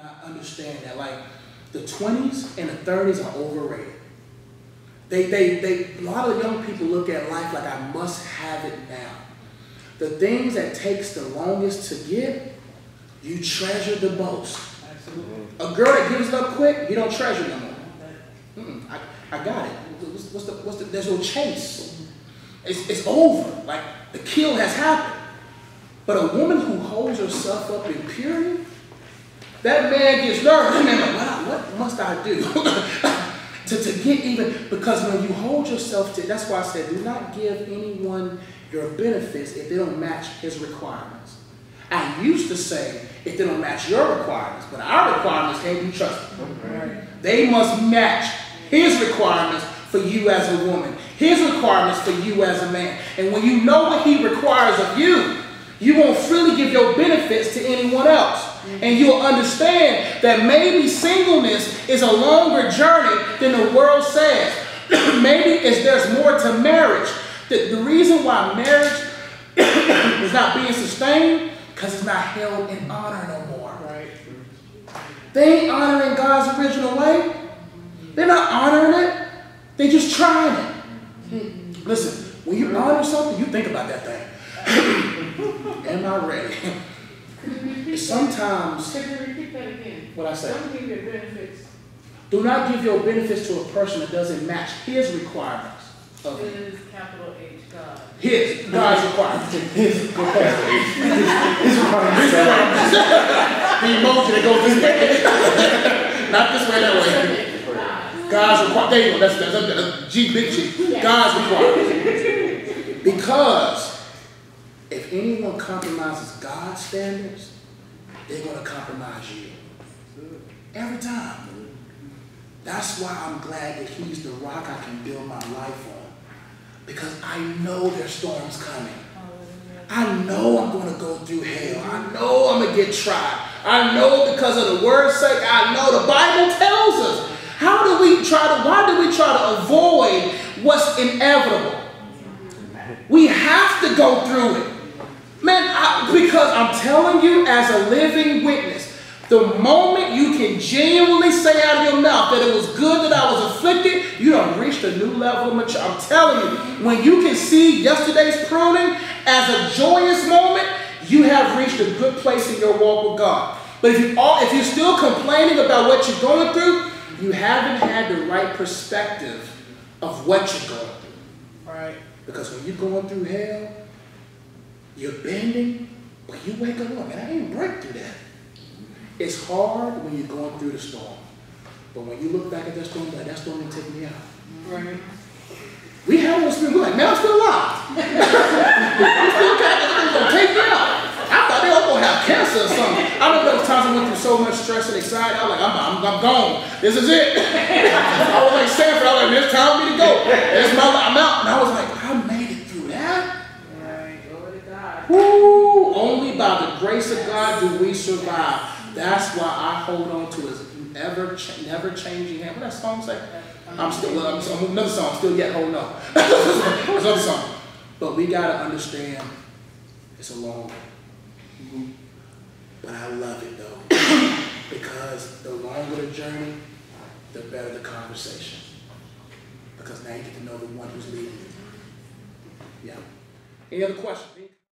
not understand that, like, the 20s and the 30s are overrated. A lot of young people look at life like I must have it now. The things that takes the longest to get, you treasure the most. Absolutely. A girl that gives up quick, you don't treasure no more. I got it. There's no chase. It's over. Like, the kill has happened. But a woman who holds herself up in purity, that man gets nervous. That man like, wow, what must I do to get even? Because when you hold yourself to, that's why I said, do not give anyone your benefits if they don't match his requirements. I used to say, if they don't match your requirements, but our requirements can't be trusted. Right. They must match his requirements for you as a woman, his requirements for you as a man. And when you know what he requires of you, you won't freely give your benefits to anyone else. And you'll understand that maybe singleness is a longer journey than the world says. Maybe there's more to marriage. The reason why marriage is not being sustained, because it's not held in honor no more. Right. They ain't honoring God's original way. They're not honoring it. They just trying it. Listen, when you honor something, you think about that thing. Am I ready? Sometimes. Can you repeat that again? What I say? Don't give your benefits. Do not give your benefits to a person that doesn't match his requirements. His, capital H, God. God's requirements. His requirements. The emoji that goes this way. Not this way, that way. God's requirements. There you go. That's G, big G. God's requirements. Because if anyone compromises God's standards, they're going to compromise you. Every time. That's why I'm glad that he's the rock I can build my life on. Because I know there's storms coming. I know I'm going to go through hell. I know I'm going to get tried. I know because of the word's sake, I know the Bible tells us. Why do we try to avoid what's inevitable? We have to go through it. Man, because I'm telling you as a living witness, the moment you can genuinely say out of your mouth that it was good that I was afflicted, you done reached a new level of maturity. I'm telling you, when you can see yesterday's pruning as a joyous moment, you have reached a good place in your walk with God. But if you're still complaining about what you're going through, you haven't had the right perspective of what you're going through. Right? Because when you're going through hell, you're bending, but you wake up, man, I didn't break through that. It's hard when you're going through the storm. But when you look back at that storm, like, that storm didn't take me out. Right. We have no spirit. We're like, man, I'm still alive. I'm still going to take me out. I thought they were going to have cancer or something. I remember those times I went through so much stress and anxiety. I was like, I'm gone. This is it. I was like Sanford. I was like, it's time for me to go. It's my life. I'm out. And I was like, I made it through that. Right. Glory to God. Woo! Only by the grace of God do we survive. That's why I hold on to his never changing hand. What that song say? I'm another song, still yet holding on. That's another song. But we got to understand it's a long way. But I love it though. Because the longer the journey, the better the conversation. Because now you get to know the one who's leading you. Yeah. Any other questions?